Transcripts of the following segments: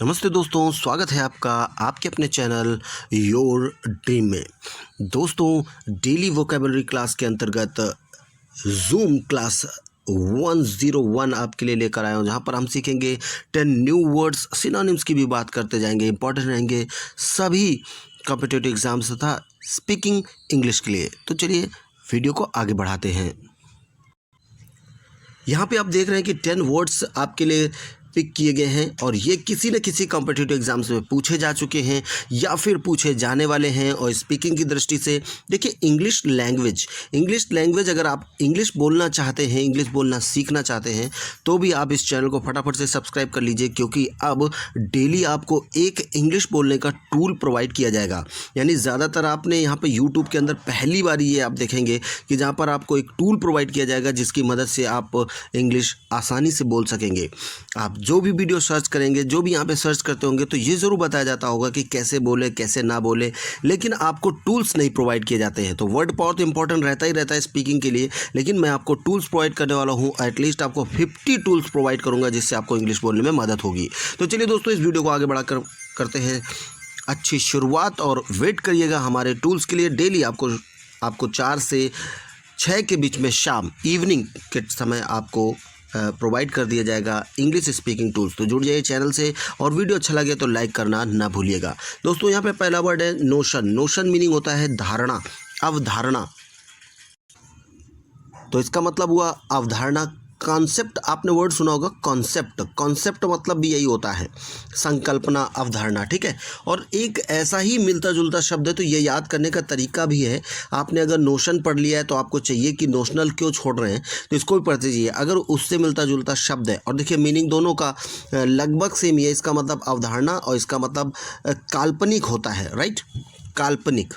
नमस्ते दोस्तों, स्वागत है आपका आपके अपने चैनल योर ड्रीम में। दोस्तों, डेली वोकेबलरी क्लास के अंतर्गत जूम क्लास 101 आपके लिए लेकर आया हूँ, जहाँ पर हम सीखेंगे 10 न्यू वर्ड्स, सिनोनिम्स की भी बात करते जाएंगे। इंपॉर्टेंट रहेंगे सभी कॉम्पिटिटिव एग्जाम्स तथा स्पीकिंग इंग्लिश के लिए। तो चलिए वीडियो को आगे बढ़ाते हैं। यहाँ पे आप देख रहे हैं कि 10 वर्ड्स आपके लिए पिक किए गए हैं और ये किसी न किसी कॉम्पिटिटिव एग्जाम्स में पूछे जा चुके हैं या फिर पूछे जाने वाले हैं। और स्पीकिंग की दृष्टि से देखिए, इंग्लिश लैंग्वेज अगर आप इंग्लिश बोलना चाहते हैं, इंग्लिश बोलना सीखना चाहते हैं, तो भी आप इस चैनल को फटाफट से सब्सक्राइब कर लीजिए, क्योंकि अब डेली आपको एक इंग्लिश बोलने का टूल प्रोवाइड किया जाएगा। यानी ज़्यादातर आपने यहाँ पर यूट्यूब के अंदर पहली बार ये आप देखेंगे कि जहाँ पर आपको एक टूल प्रोवाइड किया जाएगा जिसकी मदद से आप इंग्लिश आसानी से बोल सकेंगे। आप जो भी वीडियो सर्च करेंगे, जो भी यहाँ पे सर्च करते होंगे, तो ये ज़रूर बताया जाता होगा कि कैसे बोले कैसे ना बोले, लेकिन आपको टूल्स नहीं प्रोवाइड किए जाते हैं। तो वर्ड बहुत इंपॉर्टेंट रहता ही रहता है स्पीकिंग के लिए, लेकिन मैं आपको टूल्स प्रोवाइड करने वाला हूँ। एटलीस्ट आपको 50 टूल्स प्रोवाइड करूँगा जिससे आपको इंग्लिश बोलने में मदद होगी। तो चलिए दोस्तों, इस वीडियो को आगे बढ़ाकर करते हैं अच्छी शुरुआत, और वेट करिएगा हमारे टूल्स के लिए। डेली आपको 4 से 6 के बीच में शाम इवनिंग के समय आपको प्रोवाइड कर दिया जाएगा इंग्लिश स्पीकिंग टूल्स। तो जुड़ जाइए चैनल से, और वीडियो अच्छा लगे तो लाइक करना ना भूलिएगा। दोस्तों, यहाँ पे पहला वर्ड है नोशन। नोशन मीनिंग होता है धारणा, अवधारणा। तो इसका मतलब हुआ अवधारणा। कॉन्सेप्ट, आपने वर्ड सुना होगा कॉन्सेप्ट मतलब भी यही होता है, संकल्पना, अवधारणा, ठीक है। और एक ऐसा ही मिलता जुलता शब्द है, तो ये याद करने का तरीका भी है। आपने अगर नोशन पढ़ लिया है तो आपको चाहिए कि नोशनल क्यों छोड़ रहे हैं, तो इसको भी पढ़ते जाइए अगर उससे मिलता जुलता शब्द है। और देखिए, मीनिंग दोनों का लगभग सेम ही है। इसका मतलब अवधारणा और इसका मतलब काल्पनिक होता है, राइट, काल्पनिक।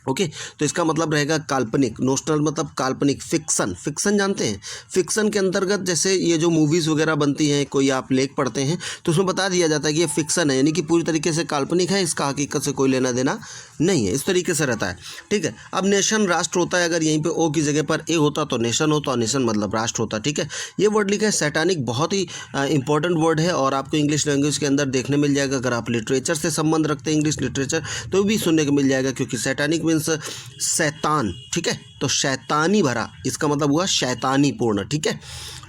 ओके, तो इसका मतलब रहेगा काल्पनिक। नोशनल मतलब काल्पनिक। फिक्सन जानते हैं? फिक्सन के अंतर्गत जैसे ये जो मूवीज़ वगैरह बनती हैं, कोई आप लेख पढ़ते हैं तो उसमें बता दिया जाता है कि ये फिक्सन है, यानी कि पूरी तरीके से काल्पनिक है, इसका हकीकत से कोई लेना देना नहीं है। इस तरीके से रहता है, ठीक है। अब नेशन राष्ट्र होता है, अगर यहीं पर ओ की जगह पर ए होता तो नेशन होता, और नेशन मतलब राष्ट्र होता, ठीक है। ये वर्ड लिखा है सैटानिक, बहुत ही इंपॉर्टेंट वर्ड है और आपको इंग्लिश लैंग्वेज के अंदर देखने मिल जाएगा। अगर आप लिटरेचर से संबंध रखते हैं, इंग्लिश लिटरेचर, तो भी सुनने को मिल जाएगा, क्योंकि सैटानिक शैतान, ठीक है। तो शैतानी भरा, इसका मतलब हुआ शैतानी पूर्ण, ठीक है।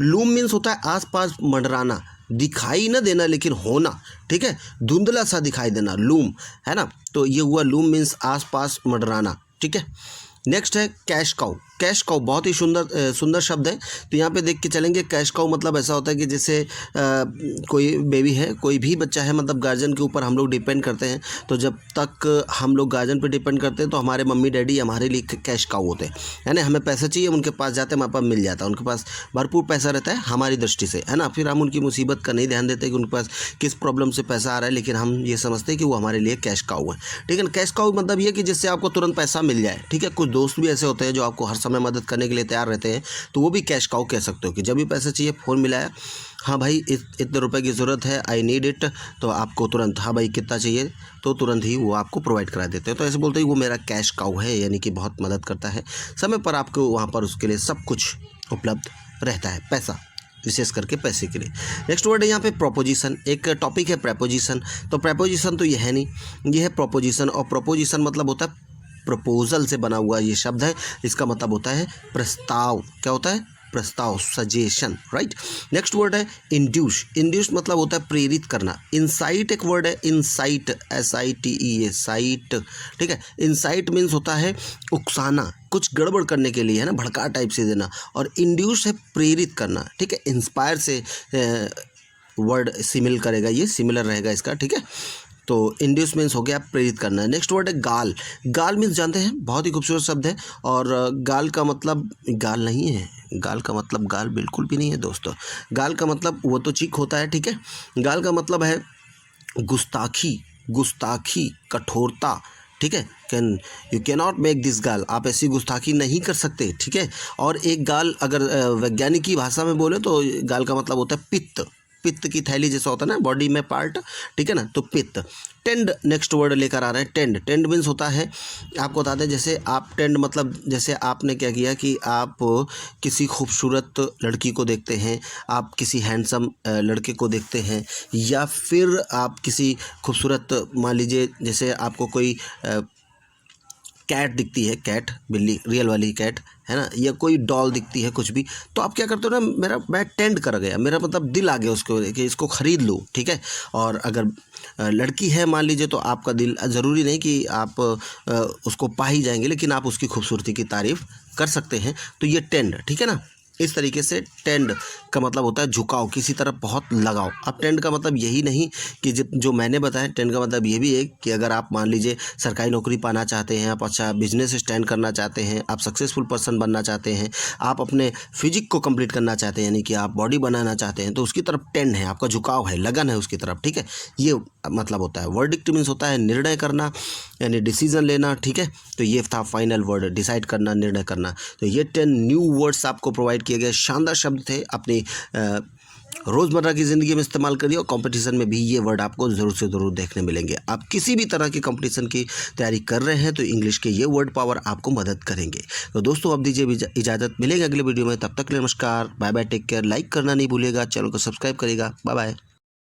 लूम मीन्स होता है आसपास मंडराना, दिखाई न देना लेकिन होना, ठीक है। धुंधला सा दिखाई देना, लूम, है ना। तो ये हुआ लूम मीन्स आसपास मंडराना, ठीक है। नेक्स्ट है कैश काउ। कैश काउ बहुत ही सुंदर शब्द है। तो यहाँ पे देख के चलेंगे, कैश काउ मतलब ऐसा होता है कि जैसे कोई बेबी है, कोई भी बच्चा है, मतलब गार्जियन के ऊपर हम लोग डिपेंड करते हैं। तो जब तक हम लोग गार्जियन पे डिपेंड करते हैं तो हमारे मम्मी डैडी हमारे लिए कैश काउ होते हैं, है ना। हमें पैसा चाहिए, उनके पास जाते हैं, हमारे पास मिल जाता है, उनके पास भरपूर पैसा रहता है हमारी दृष्टि से, है ना। फिर हम उनकी मुसीबत का नहीं ध्यान देते कि उनके पास किस प्रॉब्लम से पैसा आ रहा है, लेकिन हम ये समझते हैं कि वो हमारे लिए कैश काउ है, ठीक है। कैश काउ मतलब ये कि जिससे आपको तुरंत पैसा मिल जाए, ठीक है। कुछ दोस्त भी ऐसे होते हैं जो आपको हर समय मदद करने के लिए तैयार रहते हैं, तो वो भी कैश काउ कह सकते हो, कि जब भी पैसा चाहिए फ़ोन मिलाया, हाँ भाई इतने रुपए की ज़रूरत है, आई नीड इट, तो आपको तुरंत, हाँ भाई कितना चाहिए, तो तुरंत ही वो आपको प्रोवाइड करा देते हैं। तो ऐसे बोलते हैं वो मेरा कैश काउ है, यानी कि बहुत मदद करता है, समय पर आपको वहाँ पर उसके लिए सब कुछ उपलब्ध रहता है, पैसा, विशेष करके पैसे के लिए। नेक्स्ट वर्ड है यहाँ पे प्रोपोजिशन। एक टॉपिक है प्रेपोजिशन। तो प्रेपोजिशन तो ये है नहीं, ये है प्रोपोजिशन। और प्रोपोजिशन मतलब होता है प्रपोजल से बना हुआ ये शब्द है। इसका मतलब होता है प्रस्ताव। क्या होता है? प्रस्ताव, सजेशन, राइट। नेक्स्ट वर्ड है इंड्यूस। इंड्यूस मतलब होता है प्रेरित करना। इंसाइट एक वर्ड है, इंसाइट, SITE, साइट, ठीक है। इंसाइट मीन्स होता है उकसाना, कुछ गड़बड़ करने के लिए, है ना, भड़का टाइप से देना। और इंड्यूस है प्रेरित करना, ठीक है। इंस्पायर से वर्ड सिमिल करेगा, ये सिमिलर रहेगा इसका, ठीक है। तो इंड्यूस मीन्स हो गया प्रेरित करना। नेक्स्ट वर्ड है गाल। गाल मीन्स जानते हैं, बहुत ही खूबसूरत शब्द है। और गाल का मतलब गाल नहीं है, गाल का मतलब गाल बिल्कुल भी नहीं है दोस्तों। गाल का मतलब वो तो चीक होता है, ठीक है। गाल का मतलब है गुस्ताखी, कठोरता, ठीक है। You can not make this गाल, आप ऐसी गुस्ताखी नहीं कर सकते, ठीक है। और एक गाल अगर वैज्ञानिक की भाषा में बोले तो गाल का मतलब होता है पित्त, पित्त की थैली जैसा होता है ना बॉडी में पार्ट, ठीक है ना, तो पित्त। टेंड नेक्स्ट वर्ड लेकर आ रहे हैं। टेंड, टेंड मीन्स होता है, आपको बताते हैं जैसे आप टेंड मतलब जैसे आपने क्या किया कि आप किसी खूबसूरत लड़की को देखते हैं, आप किसी हैंडसम लड़के को देखते हैं, या फिर आप किसी खूबसूरत, मान लीजिए जैसे आपको कोई कैट दिखती है, कैट बिल्ली रियल वाली कैट है ना, या कोई डॉल दिखती है कुछ भी, तो आप क्या करते हो ना, मैं टेंड कर गया, मेरा मतलब दिल आ गया उसको कि इसको ख़रीद लूँ, ठीक है। और अगर लड़की है मान लीजिए तो आपका दिल, ज़रूरी नहीं कि आप उसको पा ही जाएंगे, लेकिन आप उसकी खूबसूरती की तारीफ़ कर सकते हैं। तो ये टेंड, ठीक है ना, इस तरीके से टेंड का मतलब होता है झुकाव, किसी तरफ बहुत लगाव। अब टेंड का मतलब यही नहीं कि जो मैंने बताया, टेंड का मतलब ये भी है कि अगर आप मान लीजिए सरकारी नौकरी पाना चाहते हैं, आप अच्छा बिजनेस स्टैंड करना चाहते हैं, आप सक्सेसफुल पर्सन बनना चाहते हैं, आप अपने फिजिक को कंप्लीट करना चाहते हैं, यानी कि आप बॉडी बनाना चाहते हैं, तो उसकी तरफ टेंड है, आपका झुकाव है, लगन है उसकी तरफ, ठीक है। ये मतलब होता है। वर्डिक्ट मीन्स होता है निर्णय करना, यानी डिसीजन लेना, ठीक है। तो ये था फाइनल वर्ड, डिसाइड करना, निर्णय करना। तो ये 10 न्यू वर्ड्स आपको प्रोवाइड किए गए, शानदार शब्द थे, अपनी रोज़मर्रा की ज़िंदगी में इस्तेमाल करिए, और कंपटीशन में भी ये वर्ड आपको ज़रूर से ज़रूर देखने मिलेंगे। आप किसी भी तरह की कंपटीशन की तैयारी कर रहे हैं तो इंग्लिश के ये वर्ड पावर आपको मदद करेंगे। तो दोस्तों अब दीजिए इजाज़त, मिलेंगे अगले वीडियो में, तब तक के लिए नमस्कार, bye bye, take care. Like करना नहीं भूलिएगा, चैनल को सब्सक्राइब करिएगा, बाय बाय।